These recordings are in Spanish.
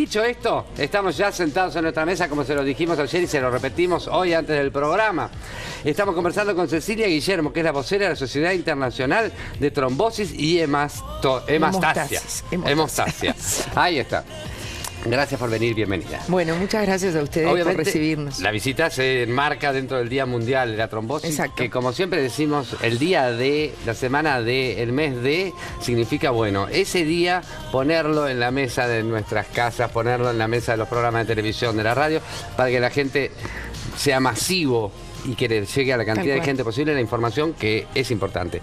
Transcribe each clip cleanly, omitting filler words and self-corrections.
Dicho esto, estamos ya sentados en nuestra mesa, como se lo dijimos ayer y se lo repetimos hoy antes del programa. Estamos conversando con Cecilia Guillermo, que es la vocera de la Sociedad Internacional de Trombosis y Hemostasia. Ahí está. Gracias por venir, bienvenida. Bueno, muchas gracias a ustedes por recibirnos. La visita se enmarca dentro del Día Mundial de la Trombosis. Exacto. Que como siempre decimos, el día de, la semana de, el mes de, significa, bueno, ese día ponerlo en la mesa de nuestras casas, ponerlo en la mesa de los programas de televisión, de la radio, para que la gente sea masivo y que le llegue a la cantidad de gente posible la información que es importante.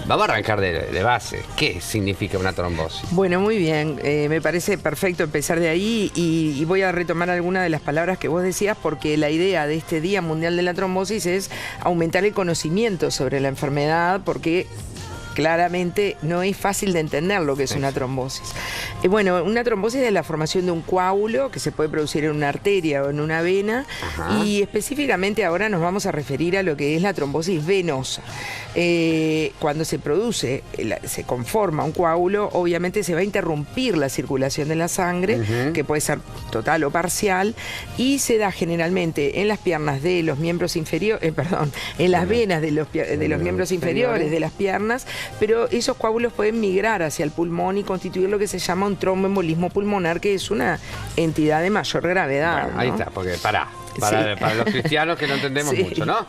Vamos a arrancar de base. ¿Qué significa una trombosis? Bueno, muy bien. Me parece perfecto empezar de ahí y voy a retomar algunas de las palabras que vos decías, porque la idea de este Día Mundial de la Trombosis es aumentar el conocimiento sobre la enfermedad, porque claramente no es fácil de entender lo que es una trombosis. Bueno, una trombosis es la formación de un coágulo que se puede producir en una arteria o en una vena. Ajá. Y específicamente ahora nos vamos a referir a lo que es la trombosis venosa. Cuando se produce, se conforma un coágulo, obviamente se va a interrumpir la circulación de la sangre, que puede ser total o parcial, y se da generalmente en las piernas de los miembros inferiores, en las venas de los miembros inferiores de las piernas, pero esos coágulos pueden migrar hacia el pulmón y constituir lo que se llama un tromboembolismo pulmonar, que es una entidad de mayor gravedad. Bueno, ahí está, porque para los cristianos que no entendemos mucho, ¿no?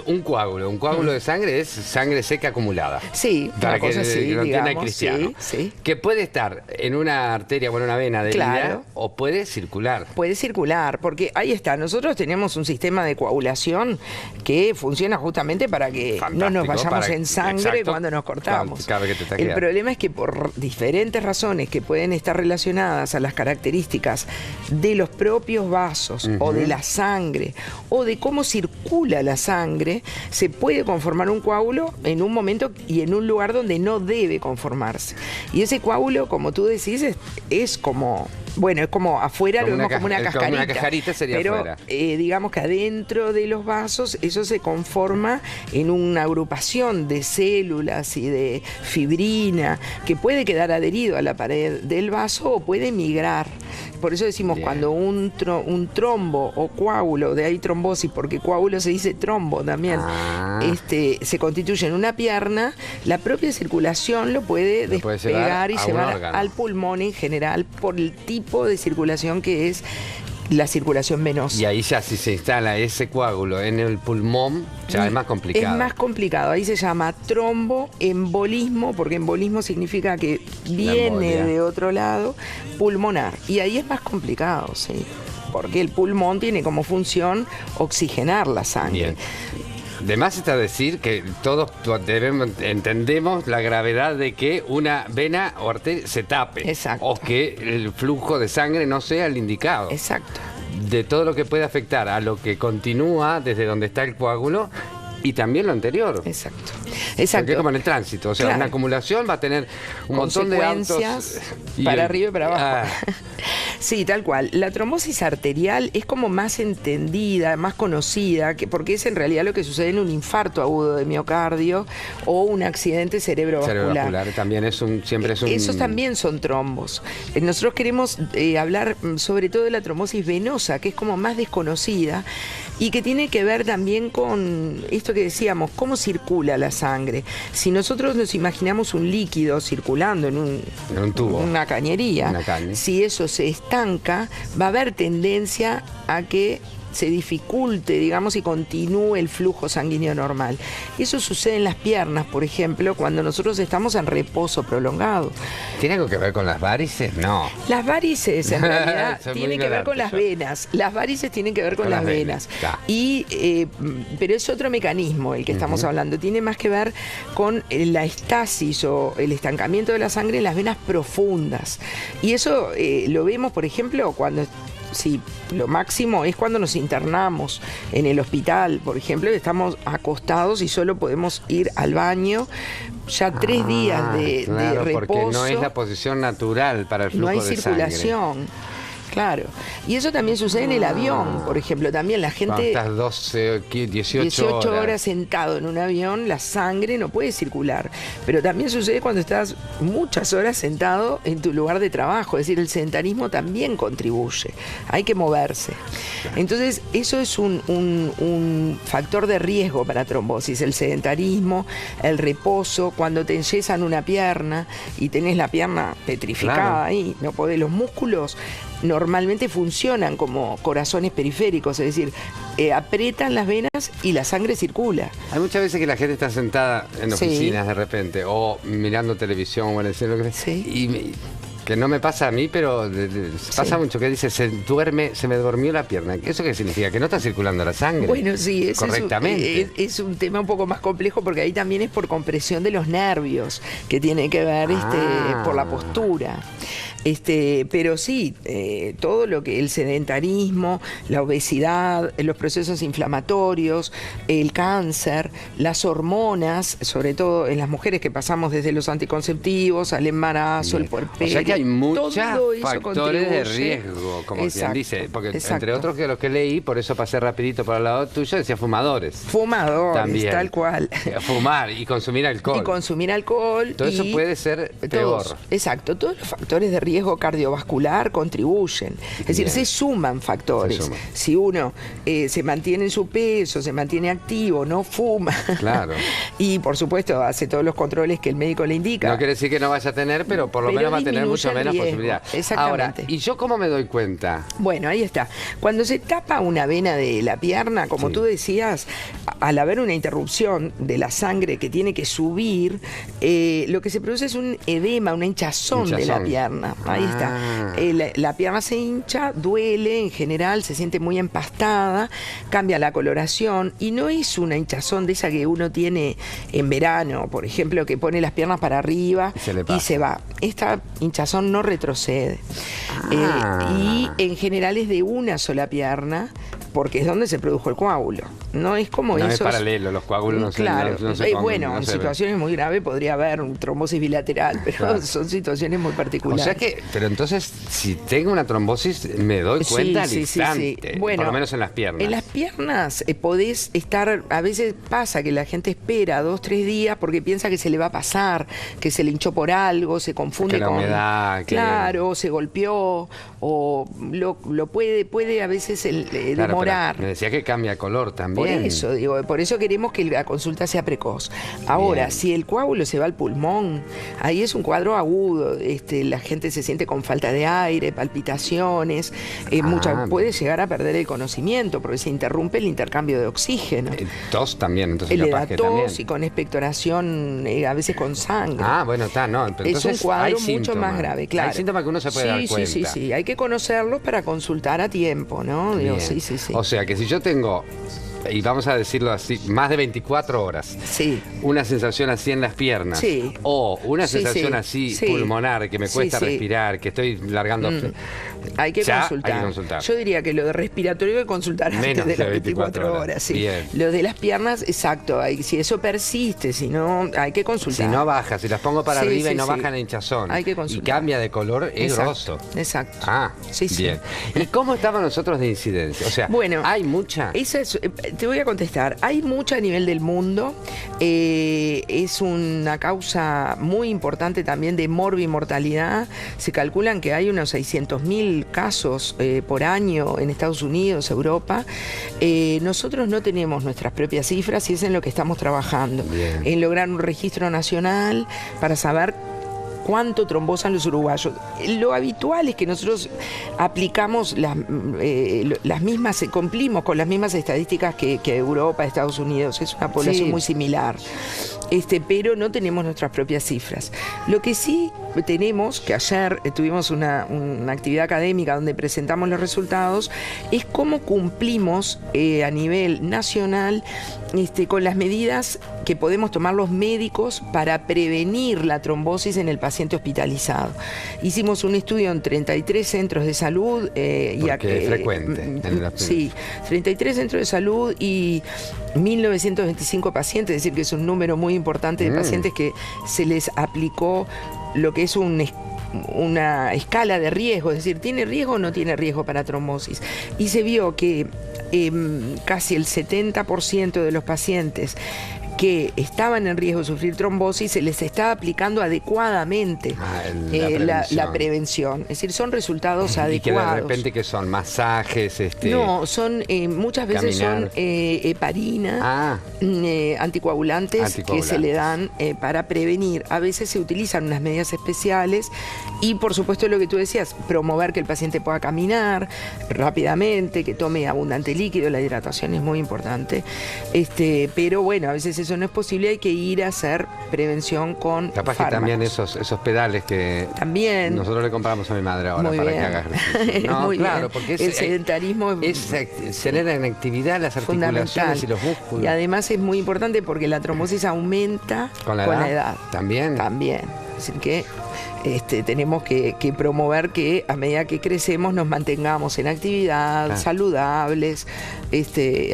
Un coágulo de sangre es sangre seca acumulada. Sí, para una cosa así, que no entienda el cristiano. Sí. Que puede estar en una arteria o en una vena de herida, o puede circular. Puede circular, porque ahí está, nosotros tenemos un sistema de coagulación que funciona justamente para que no nos vayamos en sangre cuando nos cortamos. El problema es que por diferentes razones que pueden estar relacionadas a las características de los propios vasos o de la sangre o de cómo circula la sangre, se puede conformar un coágulo en un momento y en un lugar donde no debe conformarse. Y ese coágulo, como tú decís, es como... Bueno, es como afuera, lo vemos como una cascarita. Como una cascarita sería pero, afuera. Digamos que adentro de los vasos eso se conforma en una agrupación de células y de fibrina que puede quedar adherido a la pared del vaso o puede migrar. Por eso decimos cuando un trombo o coágulo, de ahí trombosis, porque coágulo se dice trombo también, se constituye en una pierna, la propia circulación lo puede despegar y llevar al pulmón en general por el tipo de circulación que es la circulación venosa. Y ahí ya si se instala ese coágulo en el pulmón, ya es más complicado. Es más complicado, ahí se llama tromboembolismo, porque embolismo significa que viene de otro lado, pulmonar. Y ahí es más complicado, sí, porque el pulmón tiene como función oxigenar la sangre. Bien. De más está decir que todos entendemos la gravedad de que una vena o arteria se tape. Exacto. O que el flujo de sangre no sea el indicado. Exacto. De todo lo que puede afectar a lo que continúa desde donde está el coágulo y también lo anterior. Exacto. Porque es como en el tránsito, o sea, una acumulación va a tener un montón de autos para arriba y para abajo. Sí, tal cual. La trombosis arterial es como más entendida, más conocida, porque es en realidad lo que sucede en un infarto agudo de miocardio o un accidente cerebrovascular. También siempre es un... Esos también son trombos. Nosotros queremos hablar sobre todo de la trombosis venosa, que es como más desconocida y que tiene que ver también con esto que decíamos, cómo circula la sangre. Si nosotros nos imaginamos un líquido circulando en un tubo, una cañería, si eso se estanca, va a haber tendencia a que se dificulte, digamos, y continúe el flujo sanguíneo normal. Eso sucede en las piernas, por ejemplo, cuando nosotros estamos en reposo prolongado. ¿Tiene algo que ver con las varices? No. Las varices, en realidad, tienen que ver con las venas. Las varices tienen que ver con las venas. Pero es otro mecanismo el que estamos hablando. Tiene más que ver con la estasis o el estancamiento de la sangre en las venas profundas. Y eso lo vemos, por ejemplo, cuando... Sí, lo máximo es cuando nos internamos en el hospital, por ejemplo, y estamos acostados y solo podemos ir al baño. Ya 3 días de reposo. Porque no es la posición natural para el flujo de sangre. No hay circulación. Claro. Y eso también sucede en el avión, por ejemplo. También la Cuando gente... estás 12, 18 18 horas. horas sentado en un avión, la sangre no puede circular. Pero también sucede cuando estás muchas horas sentado en tu lugar de trabajo. Es decir, el sedentarismo también contribuye. Hay que moverse. Entonces, eso es un factor de riesgo para trombosis. El sedentarismo, el reposo, cuando te enyesan una pierna y tenés la pierna petrificada, Claro. ahí, no podés. Los músculos normalmente funcionan como corazones periféricos, es decir, aprietan las venas y la sangre circula. Hay muchas veces que la gente está sentada en Sí. oficinas de repente o mirando televisión o en el cine, lo que sea, Sí. que no me pasa a mí, pero pasa Sí. mucho que dice, se me durmió la pierna. ¿Eso qué significa? Que no está circulando la sangre. Bueno, sí, ese correctamente. es un tema un poco más complejo porque ahí también es por compresión de los nervios, que tiene que ver por la postura. Pero sí, todo lo que el sedentarismo, la obesidad, los procesos inflamatorios, el cáncer, las hormonas, sobre todo en las mujeres que pasamos desde los anticonceptivos al embarazo, el puerperio. O sea que hay muchos todo eso factores de contribuye. riesgo, como quien Exacto, dice. Porque exacto. entre otros que los que leí, por eso pasé rapidito por el lado tuyo, decía fumadores. Fumadores, También. tal cual. Fumar y consumir alcohol. Y consumir alcohol. Todo eso y puede ser todos, peor. Exacto, todos los factores de riesgo cardiovascular contribuyen. Es decir, Bien. se suman factores. Se suman. Si uno se mantiene en su peso, se mantiene activo, no fuma. Claro. Y por supuesto hace todos los controles que el médico le indica. No quiere decir que no vaya a tener, pero por lo Pero menos va a tener disminuye mucho el menos riesgo. posibilidad. Exactamente. Ahora, ¿y yo cómo me doy cuenta? Bueno, ahí está. Cuando se tapa una vena de la pierna, como Sí. tú decías, al haber una interrupción de la sangre que tiene que subir, lo que se produce es un edema, una hinchazón de la Hinchazón. pierna. Ahí Ah. está. La pierna se hincha, duele en general, se siente muy empastada, cambia la coloración y no es una hinchazón de esa que uno tiene en verano, por ejemplo, que pone las piernas para arriba Y se le y pasa. se va. Esta hinchazón no retrocede. Ah. Y en general es de una sola pierna, porque es donde se produjo el coágulo. No es como No esos... es paralelo, los coágulos no se Claro. no se Bueno, no en se ven. situaciones muy graves podría haber un trombosis bilateral, pero Claro. son situaciones muy O particulares. sea que, pero entonces, si tengo una trombosis, me doy cuenta al instante, Bueno, por lo menos en las piernas. En las piernas podés estar, a veces pasa que la gente espera 2, 3 días porque piensa que se le va a pasar, que se le hinchó por algo, se confunde Que la con... humedad, que- Claro, se golpeó, o lo puede a veces Claro, pero demorar. me decía que cambia color Por también. eso, digo, por eso queremos que la consulta sea precoz. Ahora, Bien. si el coágulo se va al pulmón, ahí es un cuadro agudo, la gente se siente con falta de aire, palpitaciones, bien. puede llegar a perder el conocimiento porque se interrumpe el intercambio de oxígeno. Tos también, entonces Le capaz da que tos también. y con expectoración, a veces con sangre. Ah, bueno, está, no. Pero Es un entonces cuadro hay mucho síntomas. más grave, claro. Hay síntomas que uno se puede dar cuenta. Sí. Hay que conocerlos para consultar a tiempo, ¿no? Digo, Bien. sí. O sea que si yo tengo, y vamos a decirlo así, más de 24 horas, Sí. una sensación así en las piernas, Sí. o una Sí, sensación sí, así sí. pulmonar, que me Sí, cuesta sí. respirar, que estoy largando... Hay que Ya consultar. hay que consultar. Yo diría que lo de respiratorio hay que consultar Menos antes de de las 24 horas. Sí. Bien. Lo de las piernas, exacto. Si eso persiste, si no, hay que consultar. Si no baja, si las pongo para Sí, arriba y sí, no sí. baja la hinchazón Hay que y consultar. cambia de color, es Exacto, grosso. Exacto. Ah, Sí, sí. bien. ¿Y cómo estamos nosotros de incidencia? O sea, Bueno, ¿hay mucha? te voy a contestar. Hay mucha a nivel del mundo. Es una causa muy importante también de morbimortalidad. Se calculan que hay unos 600.000 casos por año en Estados Unidos, Europa. Nosotros no tenemos nuestras propias cifras y es en lo que estamos trabajando. Bien. En lograr un registro nacional para saber cuánto trombosan los uruguayos. Lo habitual es que nosotros aplicamos las mismas, cumplimos con las mismas estadísticas que Europa, Estados Unidos. Es una población Sí. muy similar. Pero no tenemos nuestras propias cifras. Lo que sí tenemos, que ayer tuvimos una actividad académica donde presentamos los resultados, es cómo cumplimos a nivel nacional con las medidas que podemos tomar los médicos para prevenir la trombosis en el paciente hospitalizado. Hicimos un estudio en 33 centros de salud. Porque es frecuente. Sí, 33 centros de salud y 1.925 pacientes, es decir, que es un número muy importante de pacientes que se les aplicó lo que es un una escala de riesgo, es decir, ¿tiene riesgo o no tiene riesgo para trombosis? Y se vio que casi el 70% de los pacientes que estaban en riesgo de sufrir trombosis se les está aplicando adecuadamente la prevención. Es decir, son resultados adecuados. Y que de repente que son masajes, no, son muchas veces son heparina, anticoagulantes que se le dan para prevenir. A veces se utilizan unas medidas especiales y por supuesto lo que tú decías, promover que el paciente pueda caminar rápidamente, que tome abundante líquido, la hidratación es muy importante. Pero bueno, a veces eso no es posible, hay que ir a hacer prevención con capaz fármacos. Que también esos pedales que también nosotros le compramos a mi madre ahora muy para bien. que haga ejercicio. No, muy claro, bien. porque el sedentarismo es tener en actividad las articulaciones y los músculos. Y además es muy importante porque la trombosis aumenta con la edad. ¿También? También. Es decir que tenemos que promover que a medida que crecemos nos mantengamos en actividad, saludables,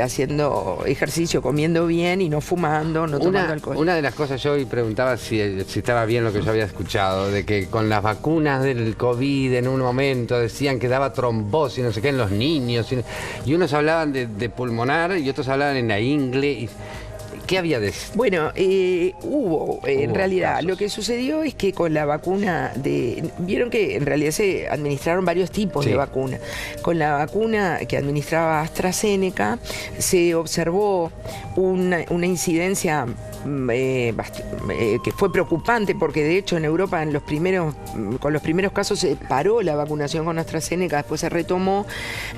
haciendo ejercicio, comiendo bien y no fumando, no tomando alcohol. Una de las cosas, yo hoy preguntaba si estaba bien lo que yo había escuchado, de que con las vacunas del COVID en un momento decían que daba trombosis, no sé qué, en los niños, y unos hablaban de pulmonar y otros hablaban en la ingle. ¿Qué había de eso? Bueno, hubo en realidad, casos. Lo que sucedió es que con la vacuna vieron que en realidad se administraron varios tipos de vacuna. Con la vacuna que administraba AstraZeneca se observó una incidencia que fue preocupante porque de hecho en Europa con los primeros casos se paró la vacunación con AstraZeneca, después se retomó,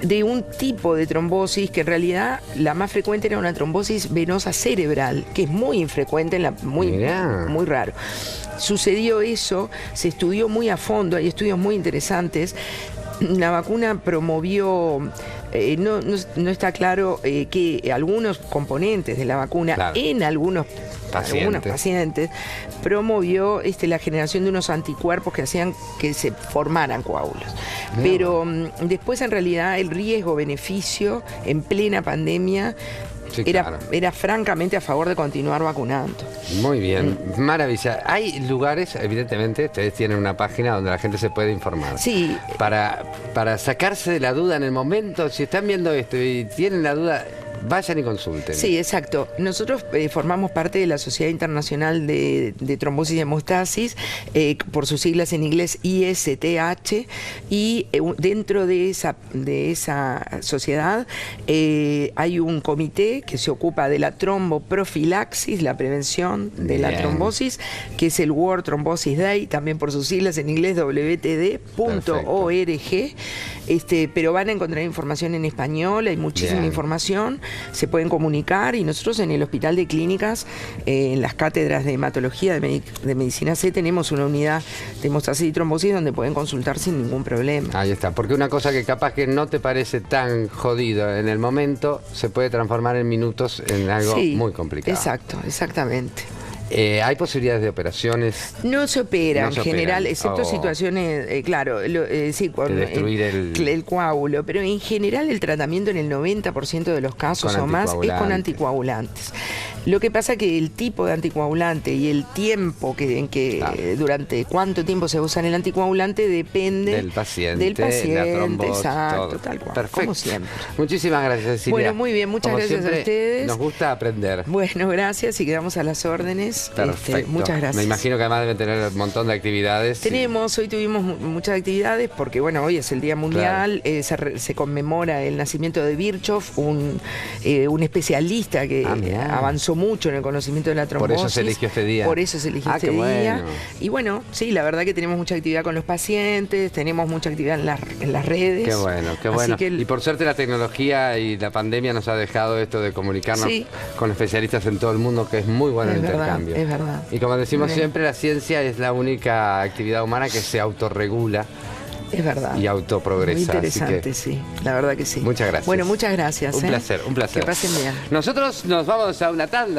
de un tipo de trombosis que en realidad la más frecuente era una trombosis venosa cerebral, que es muy infrecuente, muy raro. Sucedió eso, se estudió muy a fondo, hay estudios muy interesantes. La vacuna promovió, no está claro que algunos componentes de la vacuna en algunos pacientes promovió la generación de unos anticuerpos que hacían que se formaran coágulos. Pero después en realidad el riesgo-beneficio en plena pandemia era francamente a favor de continuar vacunando. Muy bien, maravilla. Hay lugares, evidentemente, ustedes tienen una página donde la gente se puede informar. Sí. Para sacarse de la duda en el momento, si están viendo esto y tienen la duda, vayan y consulten. Sí, exacto. Nosotros formamos parte de la Sociedad Internacional de Trombosis y Hemostasis, por sus siglas en inglés ISTH, y dentro de esa sociedad hay un comité que se ocupa de la tromboprofilaxis, la prevención de la trombosis, que es el World Thrombosis Day, también por sus siglas en inglés WTD.org. Pero van a encontrar información en español, hay muchísima información. Se pueden comunicar y nosotros en el Hospital de Clínicas, en las cátedras de hematología de Medicina C, tenemos una unidad de hemostasis y trombosis donde pueden consultar sin ningún problema. Ahí está, porque una cosa que capaz que no te parece tan jodido en el momento, se puede transformar en minutos en algo muy complicado. Exacto, exactamente. ¿Hay posibilidades de operaciones? No se opera en general, excepto situaciones, con destruir el coágulo, pero en general el tratamiento en el 90% de los casos o más es con anticoagulantes. Lo que pasa que el tipo de anticoagulante y el tiempo durante cuánto tiempo se usa el anticoagulante depende del paciente, la trombosis, exacto, todo. Tal cual, Perfecto. como siempre. Muchísimas gracias, Cecilia. Bueno, muy bien, muchas gracias siempre, a ustedes. Nos gusta aprender. Bueno, gracias y quedamos a las órdenes. Perfecto. Muchas gracias. Me imagino que además deben tener un montón de actividades. Hoy tuvimos muchas actividades porque, hoy es el Día Mundial, se conmemora el nacimiento de Virchow, un especialista que avanzó mucho en el conocimiento de la trombosis. Por eso se eligió este día. Por eso se eligió este día. Y sí, la verdad que tenemos mucha actividad con los pacientes, tenemos mucha actividad en las redes. Qué bueno, qué bueno. Y por suerte la tecnología y la pandemia nos ha dejado esto de comunicarnos con especialistas en todo el mundo, que es muy bueno el intercambio. Es verdad. Y como decimos siempre, la ciencia es la única actividad humana que se autorregula. Es verdad. Y autoprogresa. Muy interesante, sí. La verdad que sí. Muchas gracias. Bueno, muchas gracias. Un placer, un placer. Que pasen bien. Nosotros nos vamos a una tanda.